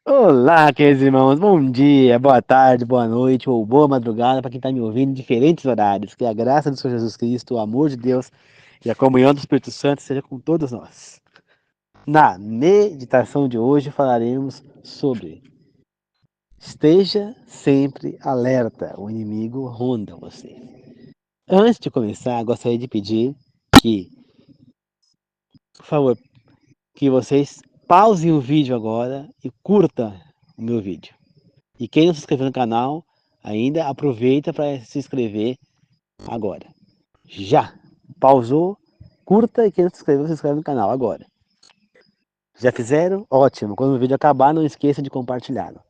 Olá, queridos irmãos, bom dia, boa tarde, boa noite ou boa madrugada para quem está me ouvindo em diferentes horários. Que a graça do Senhor Jesus Cristo, o amor de Deus e a comunhão do Espírito Santo seja com todos nós. Na meditação de hoje falaremos sobre esteja sempre alerta, o inimigo ronda você. Antes de começar, gostaria de pedir que, por favor, que vocês pausem o vídeo agora e curta o meu vídeo. E quem não se inscreveu no canal ainda, aproveita para se inscrever agora. Já! Pausou, curta e quem não se inscreve no canal agora. Já fizeram? Ótimo! Quando o vídeo acabar, não esqueça de compartilhá-lo.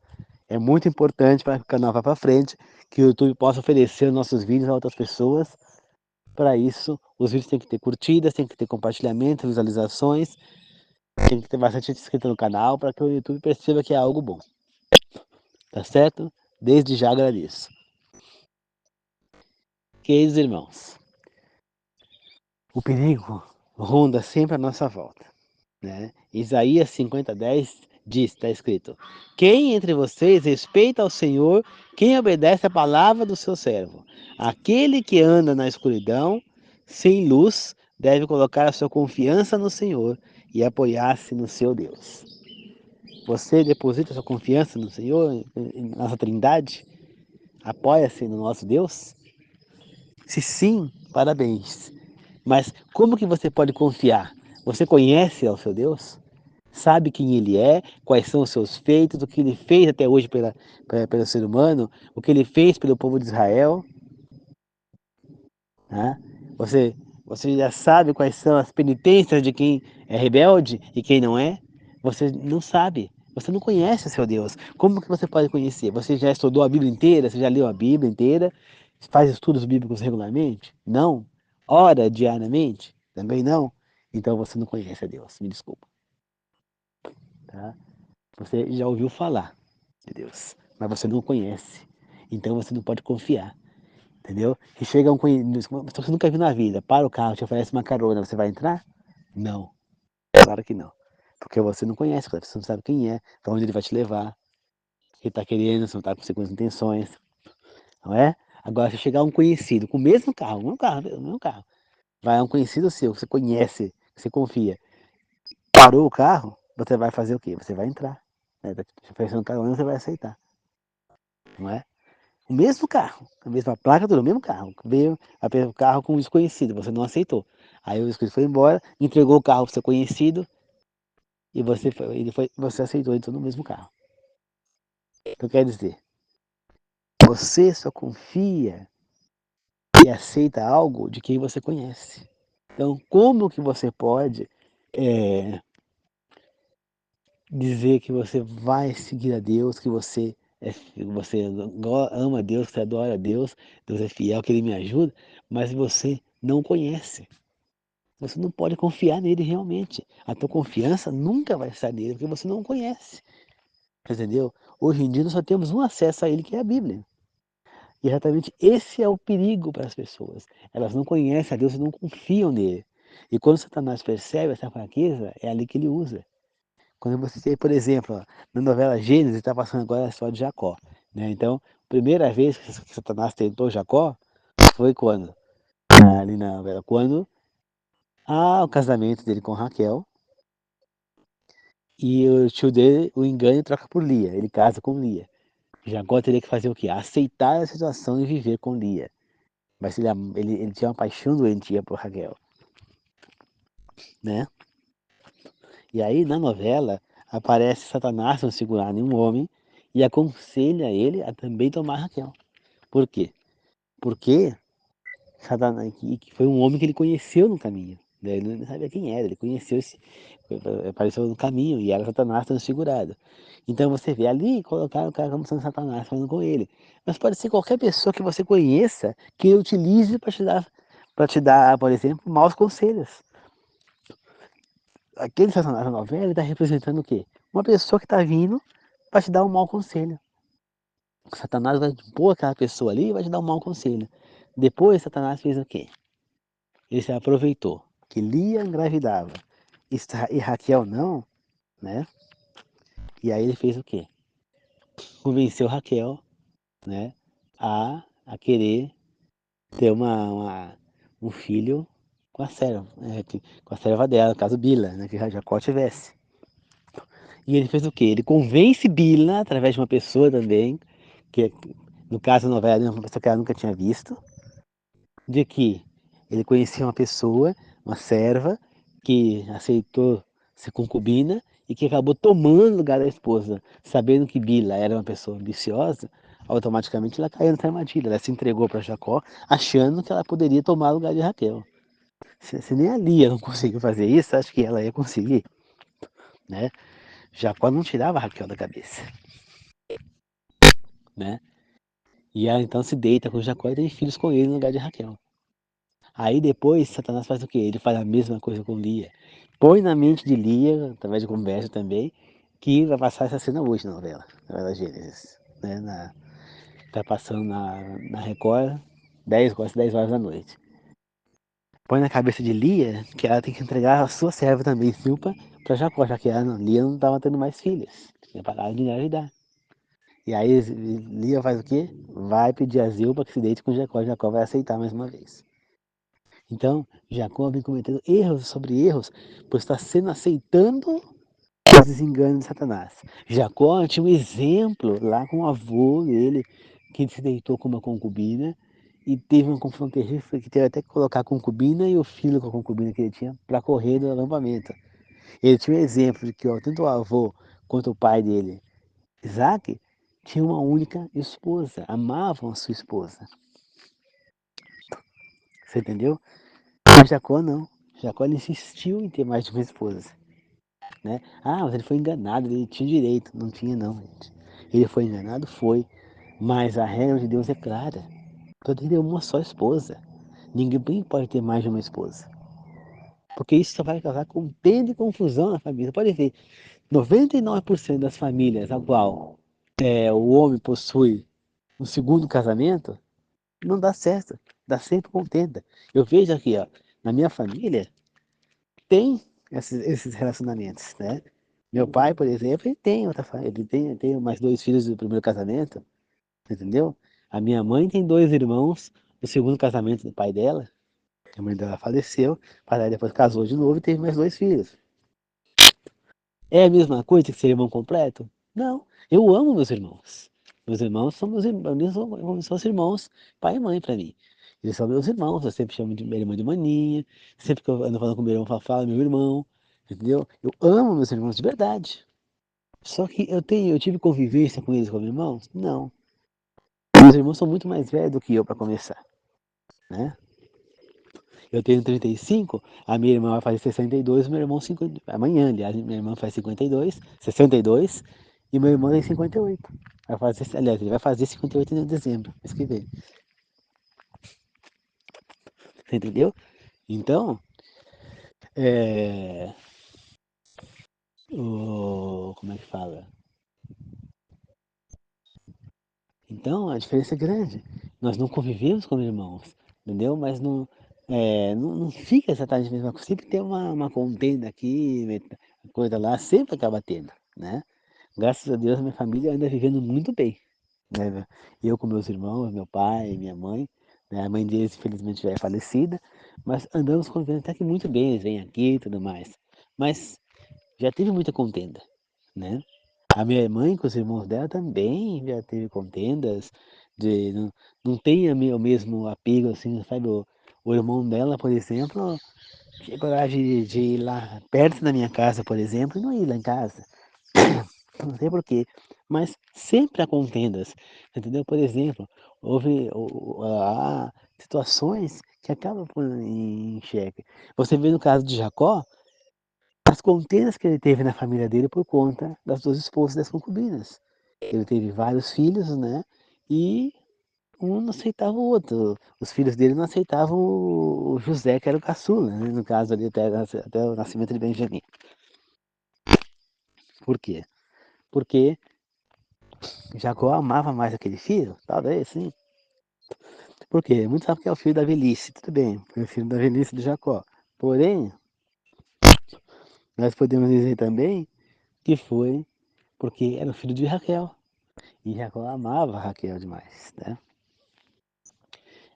É muito importante para que o canal vá para frente, que o YouTube possa oferecer nossos vídeos a outras pessoas. Para isso, os vídeos têm que ter curtidas, tem que ter compartilhamento, visualizações, tem que ter bastante gente inscrita no canal para que o YouTube perceba que é algo bom. Tá certo? Desde já agradeço. Queridos irmãos, o perigo ronda sempre à nossa volta, né? Isaías 50:10 diz, está escrito: quem entre vocês respeita ao Senhor, quem obedece à palavra do seu servo? Aquele que anda na escuridão, sem luz, deve colocar a sua confiança no Senhor e apoiar-se no seu Deus. Você deposita sua confiança no Senhor, na nossa Trindade? Apoia-se no nosso Deus? Se sim, parabéns. Mas como que você pode confiar? Você conhece ao seu Deus? Sabe quem ele é? Quais são os seus feitos? O que ele fez até hoje pelo ser humano? O que ele fez pelo povo de Israel? Né? Você, você já sabe quais são as penitências de quem é rebelde e quem não é? Você não sabe. Você não conhece o seu Deus. Como que você pode conhecer? Você já estudou a Bíblia inteira? Você já leu a Bíblia inteira? Faz estudos bíblicos regularmente? Não. Ora diariamente? Também não. Então você não conhece a Deus. Me desculpa. Tá? Você já ouviu falar de Deus, mas você não conhece. Então você não pode confiar. Entendeu? Se chega um conhecido, você nunca viu na vida, para o carro, te oferece uma carona, você vai entrar? Não. Claro que não. Porque você não conhece, você não sabe quem é, para onde ele vai te levar, o que ele está querendo, se não está com segundas intenções. Não é? Agora, se chegar um conhecido com o mesmo carro, vai um conhecido seu, que você conhece, que você confia, parou o carro, você vai fazer o quê? Você vai entrar. Né? Tá te oferecendo carona, você vai aceitar. Não é? O mesmo carro, a mesma placa, tudo, o mesmo carro. Veio o carro com um desconhecido, você não aceitou. Aí o desconhecido foi embora, entregou o carro para o seu conhecido e você aceitou, entrou no mesmo carro. Então quer dizer, você só confia e aceita algo de quem você conhece. Então como que você pode é, dizer que você vai seguir a Deus, que você ama a Deus, que você adora a Deus, Deus é fiel, que Ele me ajuda, mas você não conhece. Você não pode confiar nele realmente. A tua confiança nunca vai estar nele, porque você não o conhece. Entendeu? Hoje em dia nós só temos um acesso a ele, que é a Bíblia. E exatamente esse é o perigo para as pessoas. Elas não conhecem a Deus e não confiam nele. E quando Satanás percebe essa fraqueza, é ali que ele usa. Quando você tem, por exemplo, ó, na novela Gênesis, está passando agora a história de Jacó. Né? Então, a primeira vez que Satanás tentou Jacó foi quando? Ali na novela, quando o casamento dele com Raquel, e o tio dele o engana e troca por Lia. Ele casa com Lia. Jacó teria que fazer o quê? Aceitar a situação e viver com Lia. Mas ele tinha uma paixão doentia por Raquel. Né? E aí, na novela, aparece Satanás não segurar nenhum homem e aconselha ele a também tomar Raquel. Por quê? Porque Satanás, que foi um homem que ele conheceu no caminho. Né? Ele não sabia quem era, ele conheceu apareceu no caminho e era Satanás transfigurado. Então você vê ali, colocar o cara como sendo Satanás falando com ele. Mas pode ser qualquer pessoa que você conheça que ele utilize para te dar, por exemplo, maus conselhos. Aquele Satanás na novela está representando o quê? Uma pessoa que está vindo para te dar um mau conselho. Satanás vai pôr aquela pessoa ali e vai te dar um mau conselho. Depois Satanás fez o quê? Ele se aproveitou que Lia engravidava e Raquel não, né? E aí ele fez o quê? Convenceu Raquel, né, a querer ter um filho com a serva, com a serva dela, no caso Bila, né, que Jacó tivesse. E ele fez o quê? Ele convence Bila, através de uma pessoa também, que no caso da novela, uma pessoa que ela nunca tinha visto, de que ele conhecia uma pessoa, uma serva, que aceitou ser concubina e que acabou tomando o lugar da esposa, sabendo que Bila era uma pessoa ambiciosa, automaticamente ela caiu nessa armadilha, ela se entregou para Jacó, achando que ela poderia tomar o lugar de Raquel. Se nem a Lia não conseguiu fazer isso, acho que ela ia conseguir, né? Jacó não tirava Raquel da cabeça, né? E ela então se deita com Jacó e tem filhos com ele no lugar de Raquel. Aí depois Satanás faz o quê? Ele faz a mesma coisa com Lia. Põe na mente de Lia, através de conversa também, que vai passar essa cena hoje na novela Gênesis. Né? Tá passando na Record, quase 10 horas da noite. Põe na cabeça de Lia que ela tem que entregar a sua serva também, Silpa, para Jacó, já que Lia não estava tendo mais filhas. Tinha parado de engravidar. E aí Lia faz o quê? Vai pedir a Zilpa que se deite com Jacó. Jacó vai aceitar mais uma vez. Então, Jacó vem cometendo erros sobre erros, pois está sendo aceitando os desenganos de Satanás. Jacó tinha um exemplo lá com o avô dele, que se deitou com uma concubina e teve uma confusão terrível, que teve até que colocar a concubina e o filho com a concubina que ele tinha para correr do acampamento. Ele tinha um exemplo de que tanto o avô quanto o pai dele, Isaac, tinha uma única esposa, amavam a sua esposa. Você entendeu? Mas Jacó não. Jacó ele insistiu em ter mais de uma esposa. Né? Ah, mas ele foi enganado, ele tinha direito. Não tinha não, gente. Ele foi enganado, foi. Mas a regra de Deus é clara. Todo ter uma só esposa. Ninguém pode ter mais de uma esposa. Porque isso só vai causar contenda e confusão na família. Pode ver, 99% das famílias a qual o homem possui um segundo casamento, não dá certo. Dá sempre contenda. Eu vejo aqui, ó, na minha família, tem esses relacionamentos, né? Meu pai, por exemplo, ele tem outra família, ele tem mais dois filhos do primeiro casamento, entendeu? A minha mãe tem dois irmãos do segundo casamento do pai dela. A mãe dela faleceu, o pai dela depois casou de novo e teve mais dois filhos. É a mesma coisa que ser irmão completo? Não. Eu amo meus irmãos. Meus irmãos são meus irmãos, são os irmãos, pai e mãe para mim. Eles são meus irmãos, eu sempre chamo de minha irmã de maninha, sempre que eu ando falando com meu irmão, fala meu irmão, entendeu? Eu amo meus irmãos de verdade. Só que eu tive convivência com eles como irmãos? Não. Meus irmãos são muito mais velhos do que eu para começar, né? Eu tenho 35, a minha irmã vai fazer 62, meu irmão 50, amanhã, aliás, minha irmã faz 52, 62, e meu irmão tem 58. Aliás, ele vai fazer 58 em dezembro, mês que vem. Você entendeu? Então, é, como é que fala? Então, a diferença é grande. Nós não convivemos como irmãos, entendeu? Mas não fica exatamente a mesma coisa. Sempre tem uma contenda aqui, coisa lá, sempre acaba tendo, né? Graças a Deus, minha família anda vivendo muito bem, né? Eu com meus irmãos, meu pai, minha mãe, né? A mãe deles, infelizmente, já é falecida, mas andamos convivendo até que muito bem, eles vêm aqui e tudo mais. Mas já teve muita contenda, né? A minha mãe com os irmãos dela também já teve contendas, não tem o mesmo apego, assim, sabe? O irmão dela, por exemplo, tinha coragem de ir lá perto da minha casa, por exemplo, e não ir lá em casa. Não sei porquê, mas sempre há contendas, entendeu? Por exemplo, há situações que acabam em xeque. Você vê no caso de Jacó, as contendas que ele teve na família dele por conta das duas esposas das concubinas. Ele teve vários filhos, né? E um não aceitava o outro. Os filhos dele não aceitavam o José, que era o caçula, né? No caso ali, até o nascimento de Benjamim. Por quê? Porque Jacó amava mais aquele filho, talvez, sim. Por quê? Muitos sabem que é o filho da velhice, tudo bem, foi o filho da velhice de Jacó. Porém, nós podemos dizer também que foi porque era o filho de Raquel. E Jacó amava Raquel demais, né?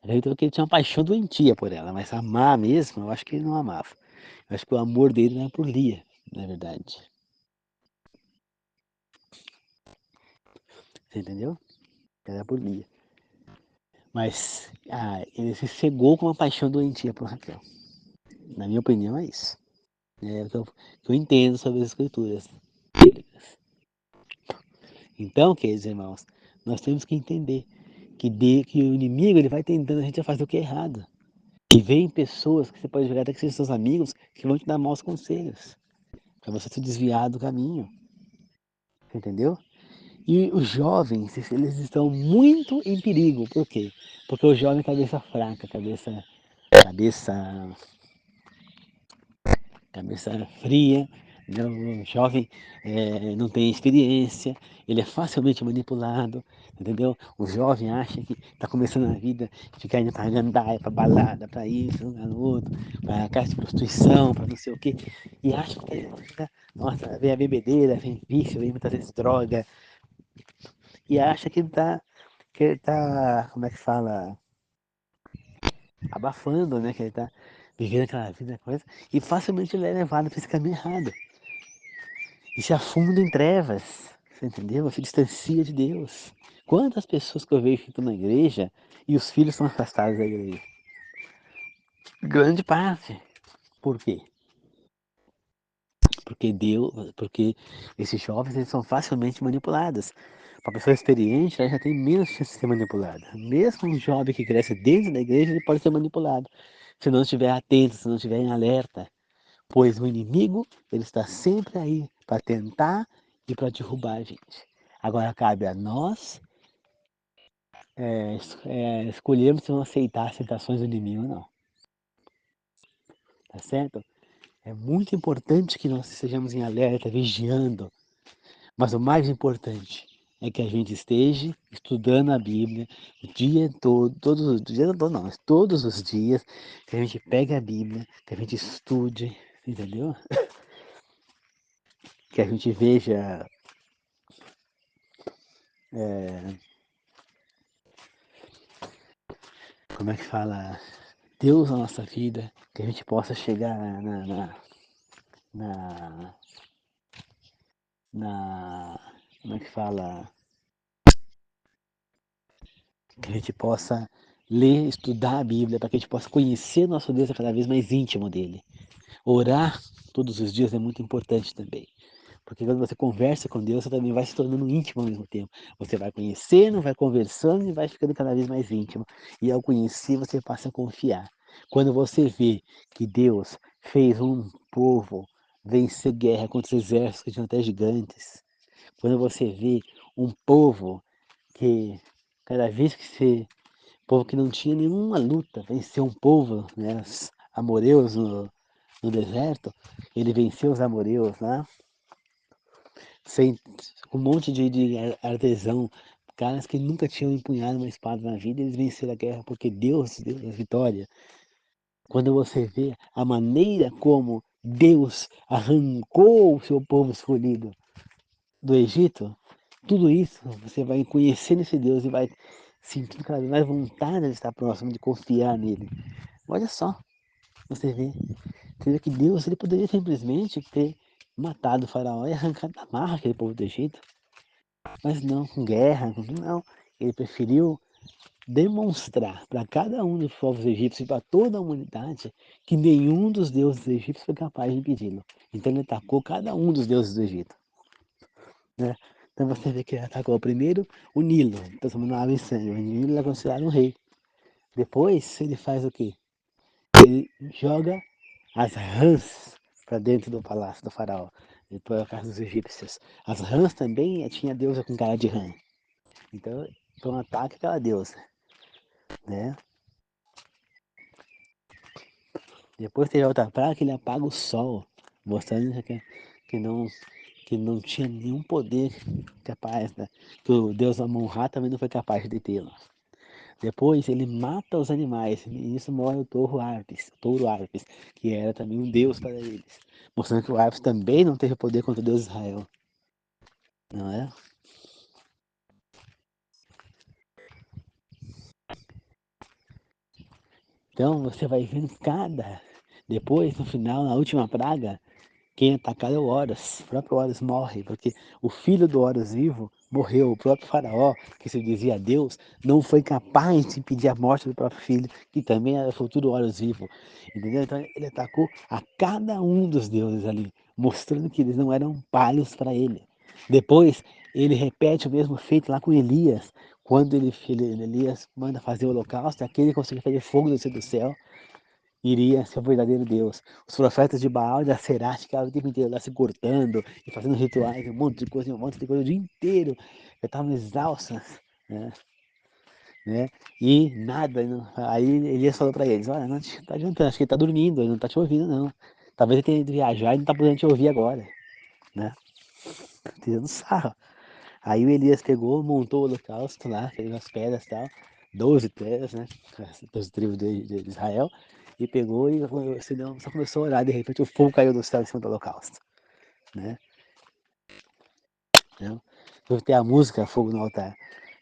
Eu acredito que ele tinha uma paixão doentia por ela, mas amar mesmo, eu acho que ele não amava. Eu acho que o amor dele era por Lia, na verdade. Você entendeu? Era por Lia. Mas ele se cegou com uma paixão doentia por Raquel. Na minha opinião, é isso. É o que eu entendo sobre as escrituras bíblicas. Então, queridos irmãos, nós temos que entender que o inimigo ele vai tentando a gente a fazer o que é errado. E vem pessoas que você pode jogar até que sejam seus amigos que vão te dar maus conselhos. Para você se desviar do caminho. Entendeu? E os jovens, eles estão muito em perigo. Por quê? Porque o jovem é cabeça fraca, cabeça cabeça fria, né? O jovem não tem experiência, ele é facilmente manipulado, entendeu? O jovem acha que está começando a vida, fica indo para gandaia, para balada, para isso, para no outro, para casa de prostituição, para não sei o quê, e acha que, nossa, vem a bebedeira, vem vício, vem muitas vezes droga, e acha que ele tá, como é que fala, abafando, né? Que ele tá vivendo aquela vida, coisa, e facilmente ele é levado para esse caminho errado. E se afunda em trevas, você entendeu? Se distancia de Deus. Quantas pessoas que eu vejo que estão na igreja e os filhos são afastados da igreja? Grande parte. Por quê? Porque esses jovens eles são facilmente manipulados. Uma pessoa experiente ela já tem menos chance de ser manipulada. Mesmo um jovem que cresce dentro da igreja, ele pode ser manipulado. Se não estiver atento, se não estiver em alerta. Pois o inimigo, ele está sempre aí para tentar e para derrubar a gente. Agora cabe a nós escolhermos se vamos aceitar as tentações do inimigo ou não. Tá certo? É muito importante que nós estejamos em alerta, vigiando. Mas o mais importante é que a gente esteja estudando a Bíblia o dia todo, todos os dias, não, mas todos os dias, que a gente pegue a Bíblia, que a gente estude, entendeu? Que a gente veja como é que fala, Deus na nossa vida, que a gente possa chegar na, na como é que fala, que a gente possa ler, estudar a Bíblia, para que a gente possa conhecer nosso Deus cada vez mais íntimo dele. Orar todos os dias é muito importante também. Porque quando você conversa com Deus, você também vai se tornando íntimo ao mesmo tempo. Você vai conhecendo, vai conversando e vai ficando cada vez mais íntimo. E ao conhecer, você passa a confiar. Quando você vê que Deus fez um povo vencer guerra contra os exércitos que tinham até gigantes, quando você vê um povo que cada vez que você, povo que não tinha nenhuma luta, venceu um povo, né, os amoreus no deserto, ele venceu os amoreus lá, sem um monte de artesão, caras que nunca tinham empunhado uma espada na vida, eles venceram a guerra porque Deus deu a vitória. Quando você vê a maneira como Deus arrancou o seu povo escolhido do Egito, tudo isso você vai conhecendo esse Deus e vai sentindo cada vez mais vontade de estar próximo, de confiar nele. Olha só, você vê, você vê que Deus ele poderia simplesmente ter matado o faraó e arrancado da marra aquele povo do Egito. Mas não, com guerra, não. Ele preferiu demonstrar para cada um dos povos egípcios e para toda a humanidade que nenhum dos deuses egípcios foi capaz de impedi-lo. Então ele atacou cada um dos deuses do Egito. Né? Então você vê que ele atacou primeiro o Nilo, transformando a água em sangue. O Nilo é considerado um rei. Depois ele faz o quê? Ele joga as rãs para dentro do palácio do faraó, depois a casa dos egípcios. As rãs também tinha deusa com cara de rã. Então, foi um ataque àquela deusa, né? Depois teve outra praga que ele apaga o sol, mostrando que, não, que não tinha nenhum poder capaz, né? Que o deus Amon-Ra também não foi capaz de detê-lo. Depois ele mata os animais, e isso morre o touro Arpes, que era também um deus para eles, mostrando que o Arpes também não teve poder contra o deus Israel. não é? Então você vai vendo cada, depois no final, na última praga, quem é atacado é o Horus. O próprio Horus morre, porque o filho do Horus vivo morreu. O próprio faraó, que se dizia Deus, não foi capaz de impedir a morte do próprio filho, que também era o futuro Horus vivo. Entendeu? Então ele atacou a cada um dos deuses ali, mostrando que eles não eram palhos para ele. Depois ele repete o mesmo feito lá com Elias, quando Elias manda fazer o holocausto, aquele que consegue fazer fogo descer do céu, iria ser o verdadeiro Deus. Os profetas de Baal e da Serate ficavam o tempo inteiro lá se cortando e fazendo rituais, um monte de coisa o dia inteiro. Eu estavam exaustos, né? né? E nada. Aí Elias falou para eles: Olha, não tá adiantando, acho que ele tá dormindo, ele não tá te ouvindo, não. Talvez ele tenha ido viajar e não tá podendo te ouvir agora, né? Tirando sarro. Aí o Elias pegou, montou o holocausto lá, fez as pedras e tal, 12 pedras, né? Das tribos de Israel, e pegou e só começou a orar, de repente o fogo caiu do céu em cima do holocausto, né? Então, tem a música Fogo no Altar,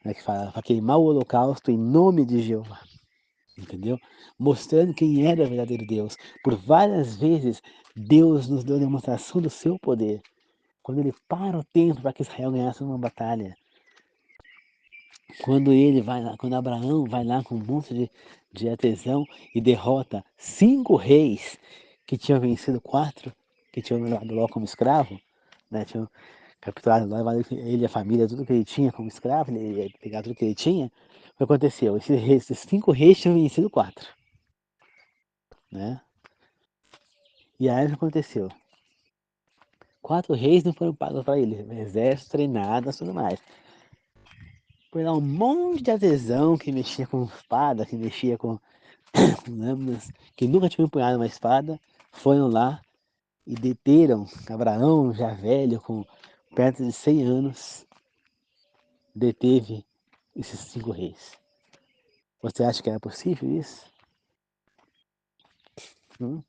né, que fala para queimar o holocausto em nome de Jeová, entendeu? Mostrando quem era o verdadeiro Deus. Por várias vezes, Deus nos deu demonstração do seu poder. Quando ele para o tempo para que Israel ganhasse uma batalha, quando ele vai lá, quando Abraão vai lá com um monte de artesão e derrota 5 reis que tinham vencido 4, que tinham levado Ló como escravo, né? Tinham capturado Ló, levado ele e a família, tudo que ele tinha como escravo, ele ia pegar tudo que ele tinha. O que aconteceu? Esses 5 reis tinham vencido 4, né? E aí o que aconteceu? 4 reis não foram pagos para ele, exército treinado e tudo mais. Foi lá um monte de artesão que mexia com espada, que mexia com lâminas, que nunca tinham empunhado uma espada, foram lá e deteram Abraão, já velho, com perto de 100 anos, deteve esses 5 reis. Você acha que era possível isso? Hum?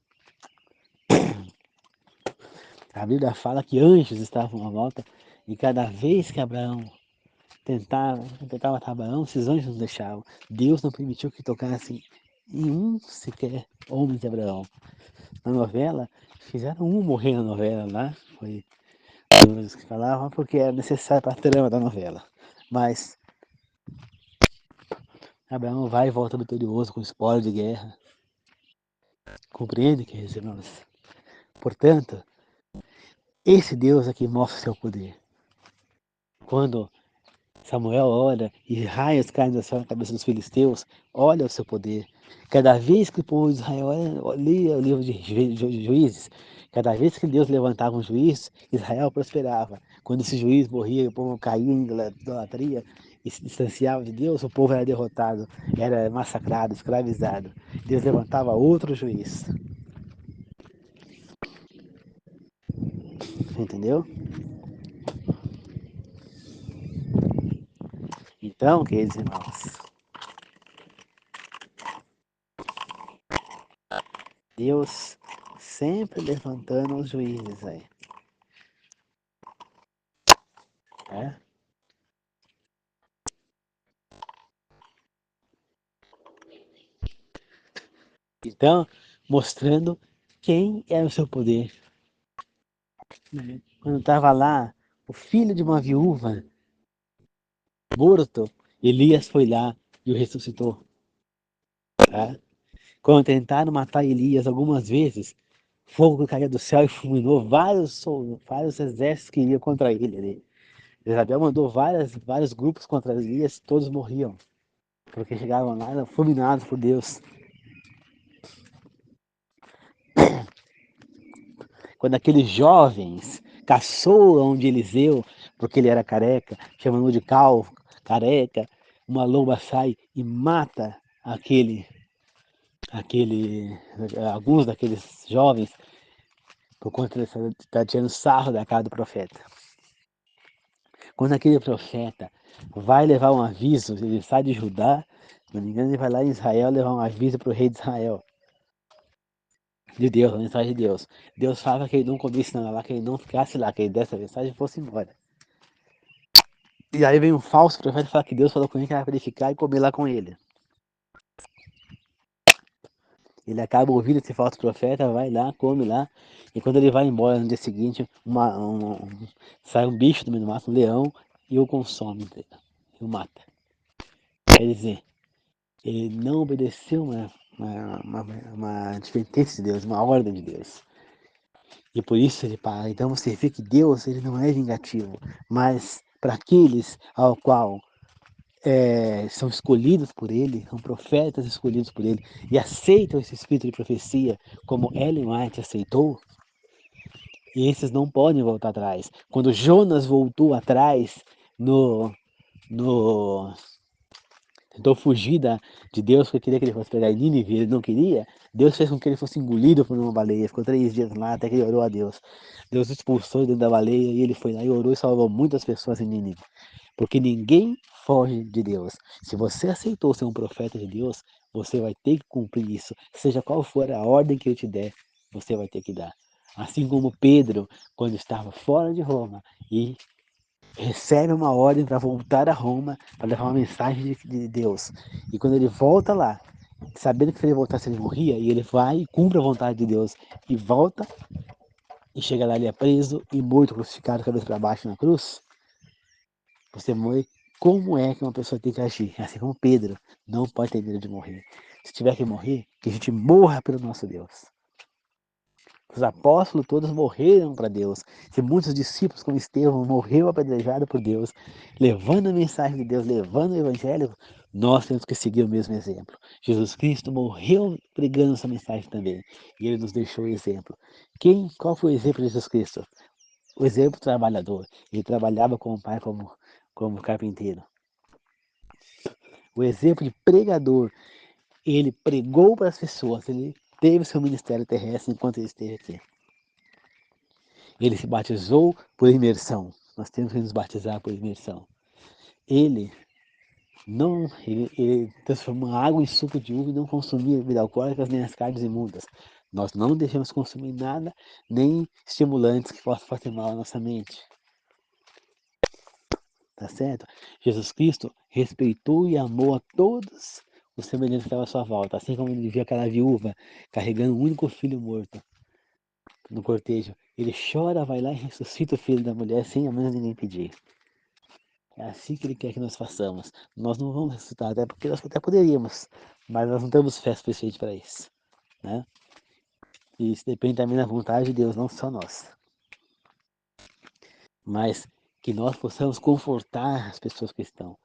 A Bíblia fala que anjos estavam à volta e cada vez que Abraão tentava matar Abraão, esses anjos não deixavam. Deus não permitiu que tocassem em um sequer homem de Abraão. Na novela, fizeram um morrer na novela lá, foi coisas que falavam porque era necessário para a trama da novela. Mas Abraão vai e volta vitorioso com espólio de guerra. Compreende, queridos irmãos? Portanto, esse Deus aqui mostra o seu poder. Quando Samuel ora e raios caem do céu na cabeça dos filisteus, olha o seu poder. Cada vez que o povo de Israel lia o livro de Juízes, cada vez que Deus levantava um juiz, Israel prosperava. Quando esse juiz morria, o povo caía em idolatria e se distanciava de Deus, o povo era derrotado, era massacrado, escravizado. Deus levantava outro juiz. Entendeu? Então, queridos irmãos, Deus sempre levantando os juízes aí. Né? Então, mostrando quem era o seu poder. Né? Quando estava lá, o filho de uma viúva, morto, Elias foi lá e o ressuscitou. Tá? Quando tentaram matar Elias algumas vezes, fogo caía do céu e fulminou vários exércitos que iam contra ele ali. Isabel mandou vários grupos contra Elias, todos morriam, porque chegavam lá e eram fulminados por Deus. Quando aqueles jovens caçoam de Eliseu, porque ele era careca, chamando de calvo, careca, uma loba sai e mata alguns daqueles jovens, por conta de estar tirando sarro da cara do profeta. Quando aquele profeta vai levar um aviso, ele sai de Judá, se não me engano, ele vai lá em Israel levar um aviso para o rei de Israel. De Deus, a mensagem de Deus. Deus fala que ele não comisse nada lá, que ele não ficasse lá, que ele desse a mensagem e fosse embora. E aí vem um falso profeta falar que Deus falou com ele que era para ele ficar e comer lá com ele. Ele acaba ouvindo esse falso profeta, vai lá, come lá, e quando ele vai embora no dia seguinte, sai um bicho do meio do mato, um leão, e o consome, e o mata. Quer dizer, ele não obedeceu uma advertência de Deus, uma ordem de Deus. E por isso ele para. Então você vê que Deus ele não é vingativo, mas para aqueles ao qual são escolhidos por ele, são profetas escolhidos por ele, e aceitam esse espírito de profecia, como Ellen White aceitou, e esses não podem voltar atrás. Quando Jonas voltou atrás no, no tentou fugir de Deus, porque queria que ele fosse pegar em Nínive, ele não queria, Deus fez com que ele fosse engolido por uma baleia, ficou 3 dias lá até que ele orou a Deus. Deus expulsou dentro da baleia e ele foi lá e orou e salvou muitas pessoas em Nínive. Porque ninguém foge de Deus. Se você aceitou ser um profeta de Deus, você vai ter que cumprir isso. Seja qual for a ordem que ele te der, você vai ter que dar. Assim como Pedro, quando estava fora de Roma e recebe uma ordem para voltar a Roma, para levar uma mensagem de Deus. E quando ele volta lá, sabendo que se ele voltasse ele morria, e ele vai e cumpre a vontade de Deus e volta, e chega lá, ele é preso e morto, crucificado, cabeça para baixo na cruz, você morre. Como é que uma pessoa tem que agir? Assim como Pedro, não pode ter medo de morrer. Se tiver que morrer, que a gente morra pelo nosso Deus. Os apóstolos todos morreram para Deus. Se muitos discípulos, como Estevão, morreu apedrejado por Deus, levando a mensagem de Deus, levando o evangelho, nós temos que seguir o mesmo exemplo. Jesus Cristo morreu pregando essa mensagem também. E ele nos deixou o exemplo. Qual foi o exemplo de Jesus Cristo? O exemplo trabalhador. Ele trabalhava com o Pai como carpinteiro. O exemplo de pregador. Ele pregou para as pessoas. Ele teve seu ministério terrestre enquanto ele esteve aqui. Ele se batizou por imersão. Nós temos que nos batizar por imersão. Ele ele transformou a água em suco de uva e não consumia bebida alcoólicas nem as carnes imundas. Nós não devemos consumir nada, nem estimulantes que possam fazer mal à nossa mente. Tá certo? Jesus Cristo respeitou e amou a todos os semelhantes que estavam à sua volta. Assim como ele viu aquela viúva carregando um único filho morto no cortejo. Ele chora, vai lá e ressuscita o filho da mulher sem ao menos ninguém pedir. É assim que ele quer que nós façamos. Nós não vamos ressuscitar, até porque nós até poderíamos, mas nós não temos fé suficiente para isso. Né? E isso depende também da vontade de Deus, não só nós. Mas que nós possamos confortar as pessoas que estão.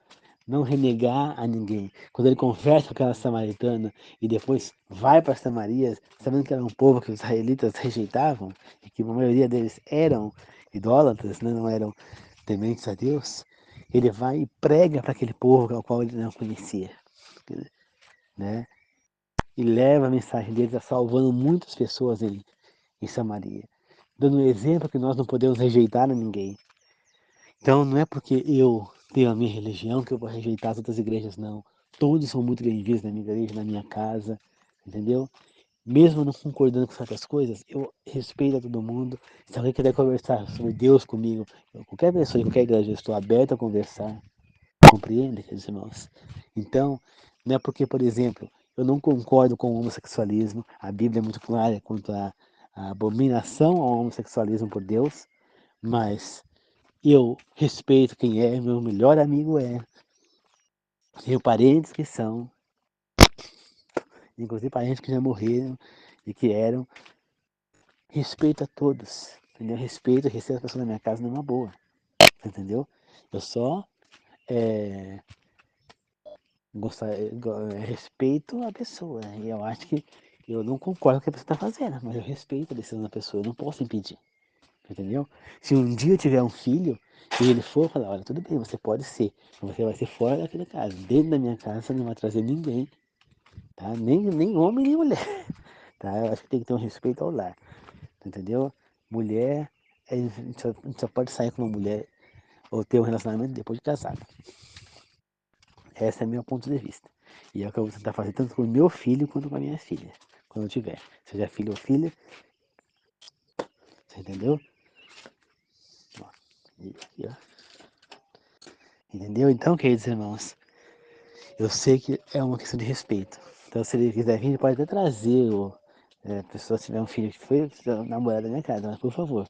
Não renegar a ninguém. Quando ele conversa com aquela samaritana e depois vai para Samaria, sabendo que era um povo que os israelitas rejeitavam, e que a maioria deles eram idólatras, né? Não eram tementes a Deus, ele vai e prega para aquele povo ao qual ele não conhecia, né? E leva a mensagem deles, salvando muitas pessoas em Samaria, dando um exemplo que nós não podemos rejeitar a ninguém. Então não é porque eu tenho a minha religião que eu vou rejeitar as outras igrejas, não. Todos são muito bem-vindos na minha igreja, na minha casa, entendeu? Mesmo não concordando com certas coisas, eu respeito a todo mundo. Se alguém quiser conversar sobre Deus comigo, qualquer pessoa em qualquer igreja, eu estou aberto a conversar. Compreende, queridos irmãos? Então, não é porque, por exemplo, eu não concordo com o homossexualismo, a Bíblia é muito clara quanto à abominação ao homossexualismo por Deus, mas eu respeito quem é, meu melhor amigo tenho parentes que são, inclusive parentes que já morreram e que eram, respeito a todos, entendeu? Respeito, recebo as pessoas na minha casa numa boa, entendeu? Eu só é, respeito a pessoa, né? E eu acho que eu não concordo com o que a pessoa está fazendo, mas eu respeito a decisão da pessoa, eu não posso impedir, entendeu? Se um dia eu tiver um filho e ele for falar, olha, tudo bem, você pode ser, mas você vai ser fora daquela casa, dentro da minha casa você não vai trazer ninguém, tá? Nem homem, nem mulher, tá? Eu acho que tem que ter um respeito ao lar, entendeu? Mulher, a gente só pode sair com uma mulher ou ter um relacionamento depois de casado. Esse é o meu ponto de vista. E é o que eu vou tentar fazer tanto com o meu filho quanto com a minha filha. Quando eu tiver. Seja filho ou filha. Você entendeu? Ó, e ó. Entendeu? Então, queridos irmãos, eu sei que é uma questão de respeito. Então, se ele quiser vir, ele pode até trazer a pessoa, se tiver um filho que foi namorado da minha casa, mas por favor,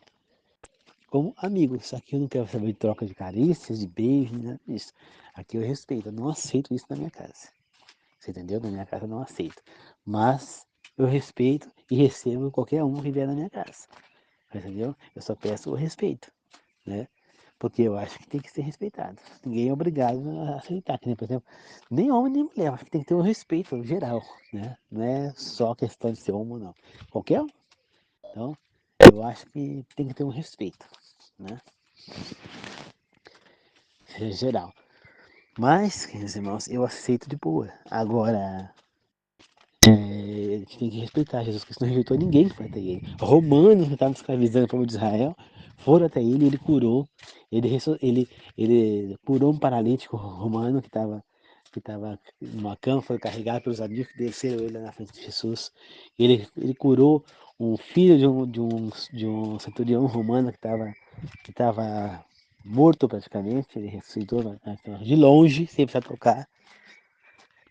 como amigo. Só que eu não quero saber de troca de carícias, de beijos, nada disso. Aqui eu respeito, eu não aceito isso na minha casa. Você entendeu? Na minha casa eu não aceito. Mas eu respeito e recebo qualquer um que vier na minha casa. Entendeu? Eu só peço o respeito, né? Porque eu acho que tem que ser respeitado. Ninguém é obrigado a aceitar. Que nem, por exemplo, nem homem nem mulher. Eu acho que tem que ter um respeito geral, né? Não é só questão de ser homem ou não. Qualquer um. Então, eu acho que tem que ter um respeito, né? Geral. Mas, queridos irmãos, eu aceito de boa. Agora, a gente tem que respeitar. Jesus Cristo não rejeitou ninguém que foi até ele. Romanos que estavam escravizando o povo de Israel foram até ele, ele curou. Ele curou um paralítico romano que estava numa cama, foi carregado pelos amigos que desceram ele lá na frente de Jesus. Ele curou um filho de um centurião romano que estava morto praticamente. Ele ressuscitou de longe, sem precisar tocar.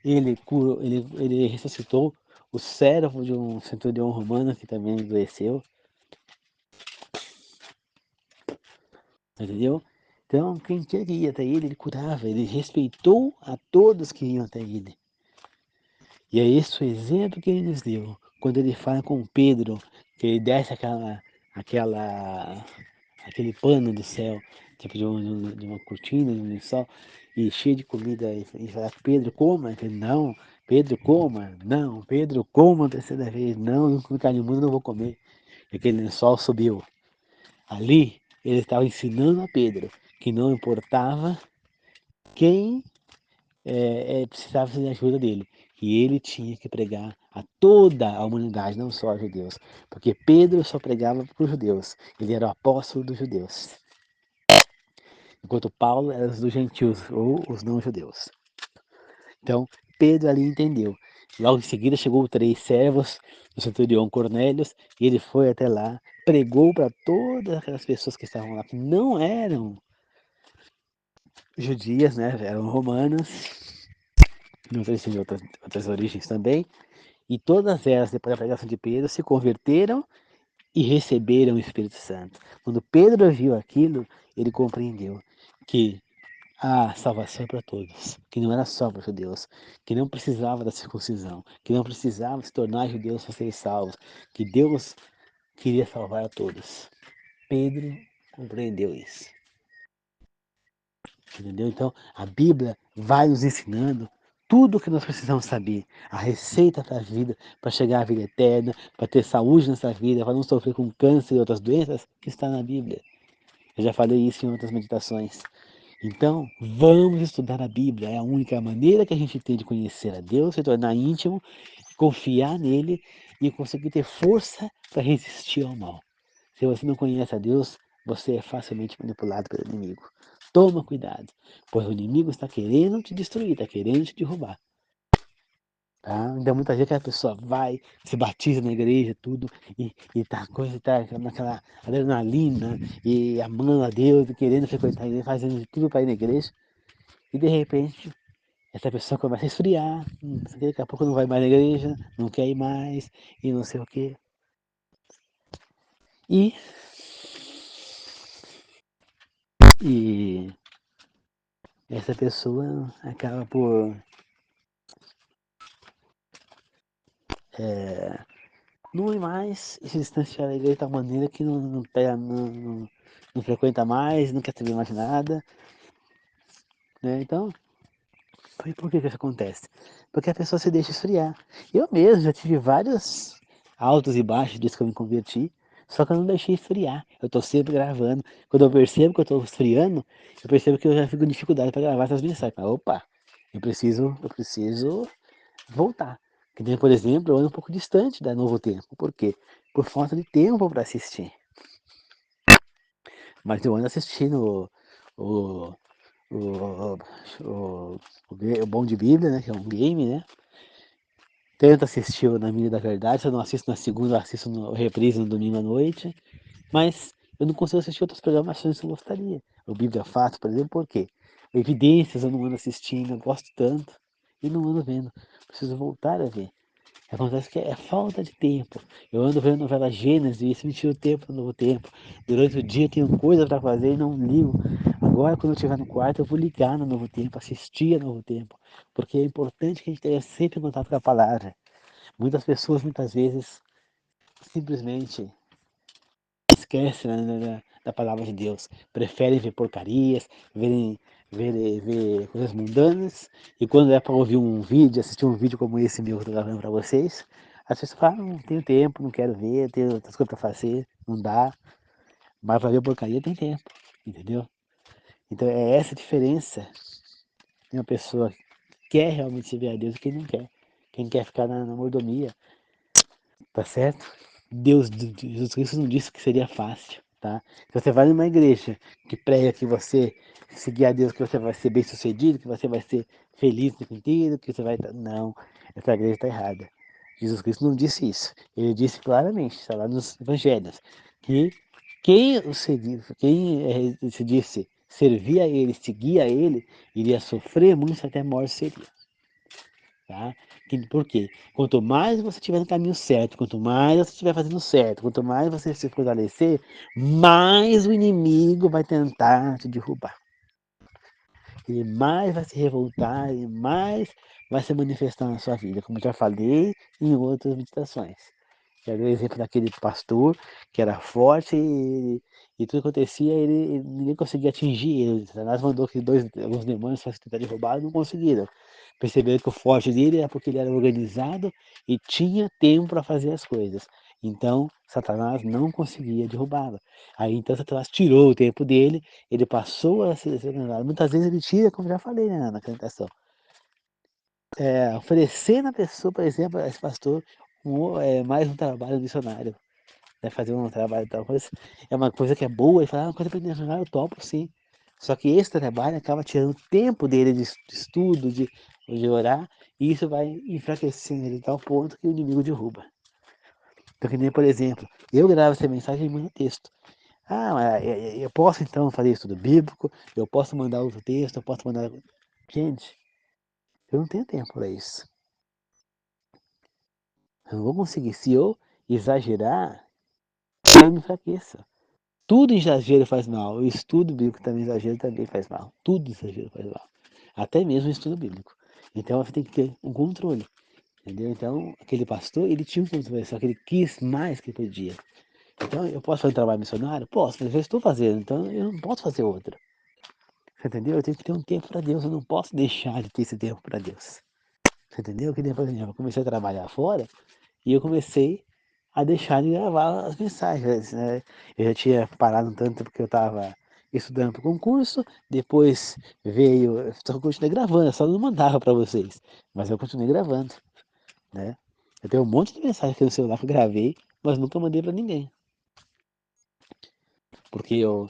Ele curou, ele ressuscitou o servo de um centurião romano que também adoeceu, entendeu? Então, quem queria até ele, ele curava, ele respeitou a todos que iam até ele. E é esse o exemplo que ele nos deu, quando ele fala com Pedro, que ele desce aquela, aquele pano do céu, tipo de uma cortina, de um lençol, e cheio de comida, e fala, Pedro, coma. Ele, não, Pedro, coma. Não, Pedro, coma a terceira vez. Não, não comi carne imunda, não vou comer. E aquele lençol subiu. Ali, ele estava ensinando a Pedro que não importava quem precisava de ajuda dele. E ele tinha que pregar a toda a humanidade, não só aos judeus. Porque Pedro só pregava para os judeus. Ele era o apóstolo dos judeus. Enquanto Paulo era dos gentios, ou os não-judeus. Então, Pedro ali entendeu. Logo em seguida chegou 3 servos do centurião Cornélios, e ele foi até lá, pregou para todas aquelas pessoas que estavam lá, que não eram judias, né? Eram romanas, não sei se de outras origens também, e todas elas, depois da pregação de Pedro, se converteram e receberam o Espírito Santo. Quando Pedro viu aquilo, ele compreendeu que a salvação para todos, que não era só para os judeus, que não precisava da circuncisão, que não precisava se tornar judeus para serem salvos, que Deus queria salvar a todos. Pedro compreendeu isso, entendeu? Então, a Bíblia vai nos ensinando tudo o que nós precisamos saber, a receita para a vida, para chegar à vida eterna, para ter saúde nessa vida, para não sofrer com câncer e outras doenças, que está na Bíblia. Eu já falei isso em outras meditações. Então, vamos estudar a Bíblia. É a única maneira que a gente tem de conhecer a Deus, se tornar íntimo, confiar nele e conseguir ter força para resistir ao mal. Se você não conhece a Deus, você é facilmente manipulado pelo inimigo. Toma cuidado, pois o inimigo está querendo te destruir, está querendo te derrubar. Tá? Então, muitas vezes aquela pessoa vai, se batiza na igreja, tudo, e tá, coisa, tá naquela adrenalina, e amando a Deus, e querendo frequentar a igreja, fazendo de tudo para ir na igreja. E de repente, essa pessoa começa a esfriar, daqui a pouco não vai mais na igreja, não quer ir mais, e não sei o quê. E, e essa pessoa acaba por não ir mais e se distanciar da igreja de tal maneira que não frequenta mais, não quer saber mais nada, né? Então, por que isso acontece? Porque a pessoa se deixa esfriar. Eu mesmo já tive vários altos e baixos desde que eu me converti, só que eu não deixei esfriar. Eu tô sempre gravando. Quando eu percebo que eu tô esfriando, eu percebo que eu já fico com dificuldade para gravar essas mensagens. Mas, opa, eu preciso voltar. Que nem, por exemplo, eu ando um pouco distante da Novo Tempo. Por quê? Por falta de tempo para assistir. Mas eu ando assistindo o, o, o, o, o Bom de Bíblia, né? Que é um game, né? Tento assistir o Na Milha da Verdade. Se eu não assisto na segunda, eu assisto no reprise no domingo à noite. Mas eu não consigo assistir outras programações que eu gostaria. O Bíblia Fato, por exemplo, por quê? Evidências eu não ando assistindo, eu gosto tanto e não ando vendo. Preciso voltar a ver. Acontece que é falta de tempo. Eu ando vendo novela Gênesis e isso me tira o tempo do novo tempo. Durante o dia eu tenho coisa para fazer e não ligo. Agora, quando eu estiver no quarto, eu vou ligar no novo tempo, assistir no novo tempo. Porque é importante que a gente tenha sempre contato com a palavra. Muitas pessoas, muitas vezes, simplesmente esquecem da palavra de Deus. Preferem ver porcarias, ver coisas mundanas. E quando é para ouvir um vídeo, assistir um vídeo como esse meu que eu estou gravando para vocês, as pessoas falam, não tenho tempo, não quero ver, tenho outras coisas para fazer, não dá. Mas para ver porcaria tem tempo, entendeu? Então é essa a diferença de uma pessoa que quer realmente servir a Deus e quem não quer. Quem quer ficar na mordomia, tá certo? Jesus Cristo não disse que seria fácil, tá? Se você vai numa igreja que prega que você seguir a Deus, que você vai ser bem sucedido, que você vai ser feliz no sentido, que você vai... Não, essa igreja está errada. Jesus Cristo não disse isso. Ele disse claramente, está lá nos evangelhos, que quem o seguir, quem se disse servir a ele, seguir a ele, iria sofrer muito até a morte seria. Tá? Por quê? Quanto mais você estiver no caminho certo, quanto mais você estiver fazendo certo, quanto mais você se fortalecer, mais o inimigo vai tentar te derrubar. Ele mais vai se revoltar e mais vai se manifestar na sua vida, como eu já falei em outras meditações. Já dei o exemplo daquele pastor que era forte e tudo acontecia, ninguém conseguia atingir ele. Satanás mandou que alguns demônios fossem tentar derrubar e não conseguiram. Perceberam que o forte dele era porque ele era organizado e tinha tempo para fazer as coisas. Então, Satanás não conseguia derrubá-lo. Aí, então, Satanás tirou o tempo dele, ele passou a ser organizado. Muitas vezes ele tira, como já falei na apresentação, oferecendo a pessoa, por exemplo, a esse pastor, mais um trabalho missionário, né, fazer um trabalho tal coisa, é uma coisa que é boa, e falar, uma coisa para missionário, eu topo sim. Só que esse trabalho acaba tirando tempo dele de estudo, de orar, e isso vai enfraquecendo ele a tal ponto que o inimigo derruba. Então, que nem, por exemplo, eu gravo essa mensagem e mando texto. Ah, mas eu posso então fazer estudo bíblico, eu posso mandar outro texto, eu posso mandar... Gente, eu não tenho tempo para isso. Eu não vou conseguir. Se eu exagerar, eu me enfraqueço. Tudo exagero faz mal. O estudo bíblico também exagero também faz mal. Tudo exagero faz mal. Até mesmo o estudo bíblico. Então você tem que ter um controle. Entendeu? Então, aquele pastor, ele tinha um controle, só que ele quis mais que podia. Então, eu posso fazer um trabalho missionário? Posso, mas eu já estou fazendo, então eu não posso fazer outro. Você entendeu? Eu tenho que ter um tempo para Deus, eu não posso deixar de ter esse tempo para Deus. Você entendeu? Que depois eu comecei a trabalhar fora e eu comecei a deixar de gravar as mensagens, né? Eu já tinha parado um tanto porque eu estava estudando para o concurso, depois veio, eu só continuei gravando, eu só não mandava para vocês, mas eu continuei gravando, né? Eu tenho um monte de mensagem aqui no celular que eu gravei, mas nunca mandei para ninguém, porque eu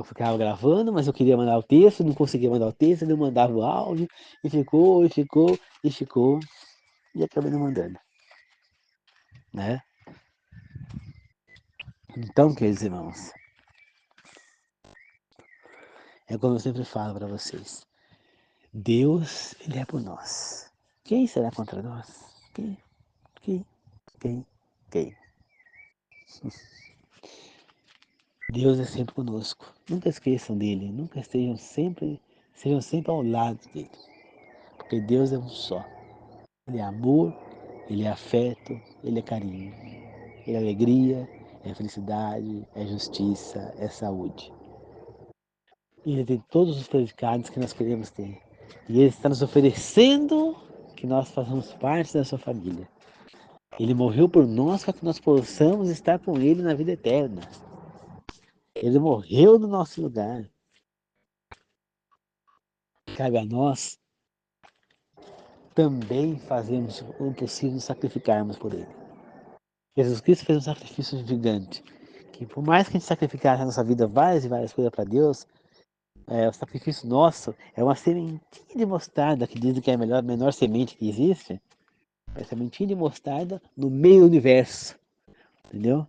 ficava gravando, mas eu queria mandar o texto, não conseguia mandar o texto, não mandava o áudio, e ficou, e acabei não mandando, né? Então, queridos irmãos, é como eu sempre falo para vocês. Deus, Ele é por nós. Quem será contra nós? Quem? Quem? Quem? Quem? Deus é sempre conosco. Nunca esqueçam dele. Nunca sejam sempre ao lado dele. Porque Deus é um só. Ele é amor, Ele é afeto, Ele é carinho. Ele é alegria, é felicidade, é justiça, é saúde. E Ele tem todos os predicados que nós queremos ter. E Ele está nos oferecendo que nós façamos parte da sua família. Ele morreu por nós para que nós possamos estar com Ele na vida eterna. Ele morreu no nosso lugar. Cabe a nós também fazermos o possível sacrificarmos por Ele. Jesus Cristo fez um sacrifício gigante. Que por mais que a gente sacrificasse a nossa vida várias e várias coisas para Deus, o sacrifício nosso é uma sementinha de mostarda, que dizem que é a menor semente que existe. É a sementinha de mostarda no meio do universo. Entendeu?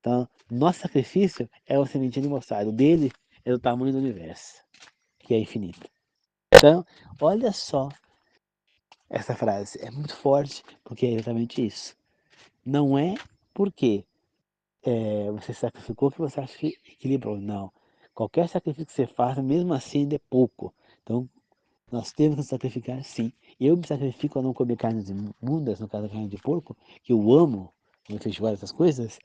Então, nosso sacrifício é uma sementinha de mostarda. O dele é do tamanho do universo. que é infinita. Então, olha só essa frase, é muito forte, porque é exatamente isso. Não é porque você sacrificou que você acha que equilibrou, não. Qualquer sacrifício que você faça, mesmo assim, ainda é pouco. Então, nós temos que nos sacrificar sim. Eu me sacrifico a não comer carnes imundas, no caso a carne de porco, que eu amo, no feijoada, essas coisas.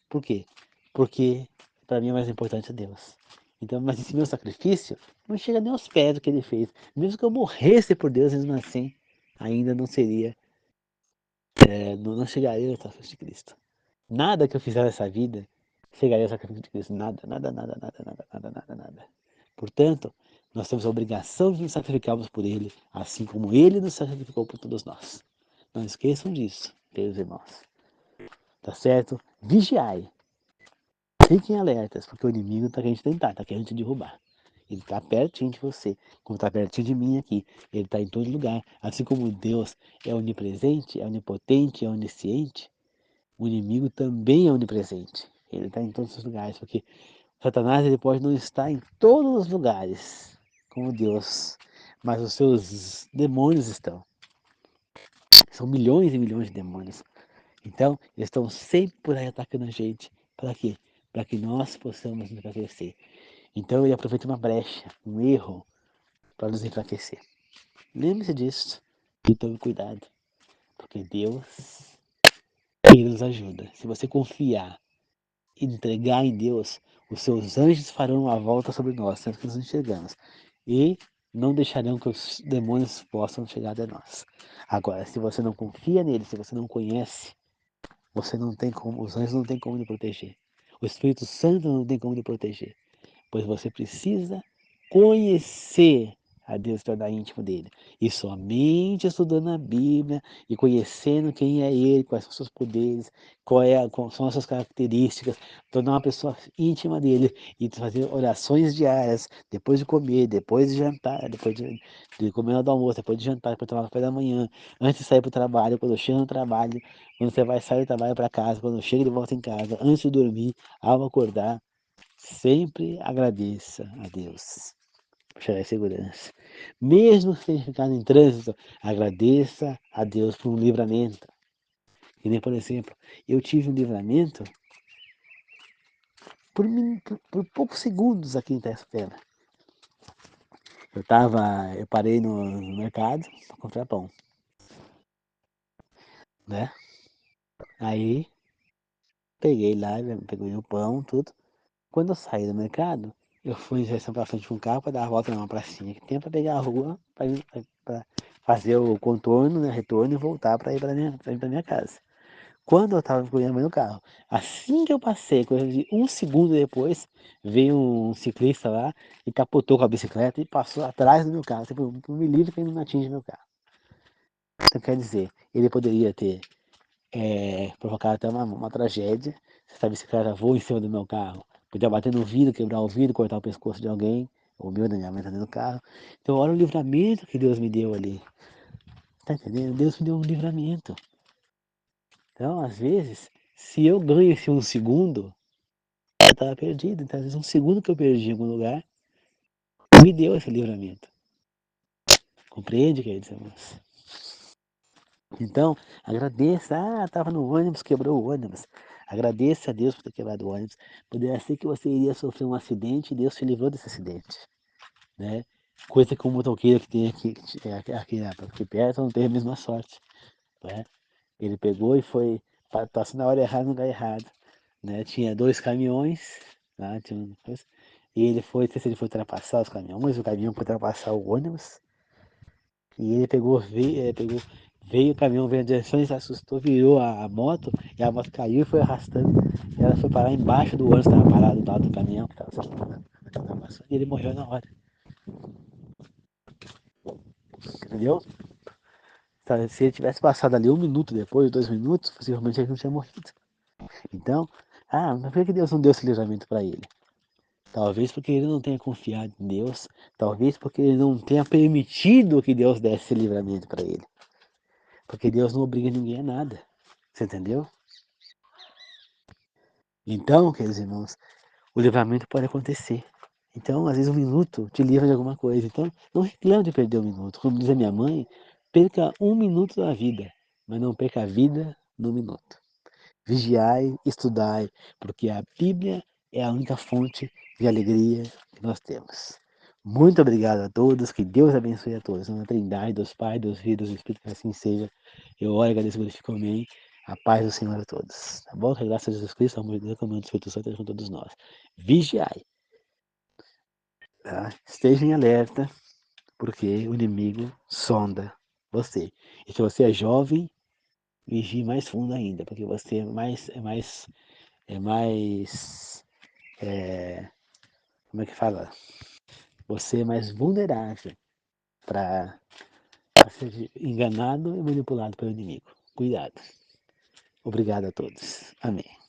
Por quê? Porque para mim é mais importante a Deus. Então, mas esse meu sacrifício não chega nem aos pés do que ele fez. Mesmo que eu morresse por Deus, mesmo assim, ainda não seria, não chegaria ao sacrifício de Cristo. Nada que eu fizer nessa vida chegaria ao sacrifício de Cristo. Nada, nada, nada, nada, nada, nada, nada, nada. Portanto, nós temos a obrigação de nos sacrificarmos por Ele, assim como Ele nos sacrificou por todos nós. Não esqueçam disso, queridos irmãos. Tá certo? Vigiai. Fiquem alertas, porque o inimigo está querendo te tentar, está querendo te derrubar. Ele está pertinho de você, como está pertinho de mim aqui. Ele está em todo lugar. Assim como Deus é onipresente, é onipotente, é onisciente, o inimigo também é onipresente. Ele está em todos os lugares, porque Satanás ele pode não estar em todos os lugares, como Deus, mas os seus demônios estão. São milhões e milhões de demônios. Então, eles estão sempre por aí atacando a gente. Para quê? Para que nós possamos nos enfraquecer. Então, ele aproveita uma brecha, um erro, para nos enfraquecer. Lembre-se disso e tome cuidado, porque Deus, ele nos ajuda. Se você confiar e entregar em Deus, os seus anjos farão uma volta sobre nós, sendo que nós não enxergamos. E não deixarão que os demônios possam chegar até nós. Agora, se você não confia nele, se você não conhece, você não tem como, os anjos não têm como lhe proteger. O Espírito Santo não tem como lhe proteger. Pois você precisa conhecer a Deus para dar íntimo dele. E somente estudando a Bíblia e conhecendo quem é ele, quais são os seus poderes, quais são as suas características, tornar uma pessoa íntima dele e fazer orações diárias, depois de comer, depois de jantar, depois de comer do almoço, depois de jantar, depois de tomar café da manhã, antes de sair para o trabalho, quando chega no trabalho, quando você vai sair do trabalho para casa, quando chega de volta em casa, antes de dormir, ao acordar. Sempre agradeça a Deus por chegar em segurança. Mesmo que tenha ficado em trânsito, agradeça a Deus por um livramento. E nem, por exemplo, eu tive um livramento por poucos segundos aqui em Terça-feira. Eu parei no mercado para comprar pão, né? Aí peguei lá, peguei o pão, tudo. Quando eu saí do mercado, eu fui em direção para frente com o carro para dar a volta numa pracinha que tem para pegar a rua, para fazer o contorno, né, retorno e voltar para ir para minha casa. Quando eu estava correndo no carro, assim que eu passei, coisa de um segundo depois, veio um ciclista lá e capotou com a bicicleta e passou atrás do meu carro. Tipo, me livre que ele não atinge meu carro. Então quer dizer, ele poderia ter provocado até uma tragédia. Se essa bicicleta voa em cima do meu carro, podia bater no vidro, quebrar o vidro, cortar o pescoço de alguém, o meu, da minha mãe tá dentro do carro. Então olha o livramento que Deus me deu ali. Tá entendendo? Deus me deu um livramento. Então, às vezes, se eu ganho esse um segundo, eu estava perdido. Então, às vezes, um segundo que eu perdi em algum lugar, me deu esse livramento. Compreende, queridos irmãos? Então, agradeça. Ah, estava no ônibus, quebrou o ônibus. Agradeça a Deus por ter quebrado o ônibus. Poderia ser que você iria sofrer um acidente e Deus te livrou desse acidente. Né? Coisa que o motoqueiro que tem aqui perto não teve a mesma sorte. Né? Ele pegou e foi, passou na hora errada no lugar errado. Né? Tinha dois caminhões, né? E ele foi, não sei se ele foi ultrapassar os caminhões, o caminhão foi ultrapassar o ônibus. E ele veio o caminhão, veio a direção, ele se assustou, virou a moto, e a moto caiu e foi arrastando. E ela foi parar embaixo do ônibus, estava parado do lado do caminhão, que estava e ele morreu na hora. Entendeu? Se ele tivesse passado ali um minuto depois, 2 minutos, possivelmente ele não tinha morrido. Então, mas por que Deus não deu esse livramento para ele? Talvez porque ele não tenha confiado em Deus, talvez porque ele não tenha permitido que Deus desse esse livramento para ele. Porque Deus não obriga ninguém a nada. Você entendeu? Então, queridos irmãos, o livramento pode acontecer. Então, às vezes, um minuto te livra de alguma coisa. Então, não reclame de perder um minuto. Como diz a minha mãe, perca um minuto da vida, mas não perca a vida no minuto. Vigiai, estudai, porque a Bíblia é a única fonte de alegria que nós temos. Muito obrigado a todos, que Deus abençoe a todos. Na Trindade, dos Pai, dos Filhos, dos Espíritos, que assim seja. Eu oro, agradeço, glorifico, amém. A paz do Senhor a todos. Tá bom? Que a graça de Jesus Cristo, o amor de Deus, a comunhão do Espírito Santo esteja com todos nós. Vigiai, tá? Esteja em alerta, porque o inimigo sonda você. E se você é jovem, vigie mais fundo ainda, porque você é mais, como é que fala? Você é mais vulnerável para ser enganado e manipulado pelo inimigo. Cuidado. Obrigado a todos. Amém.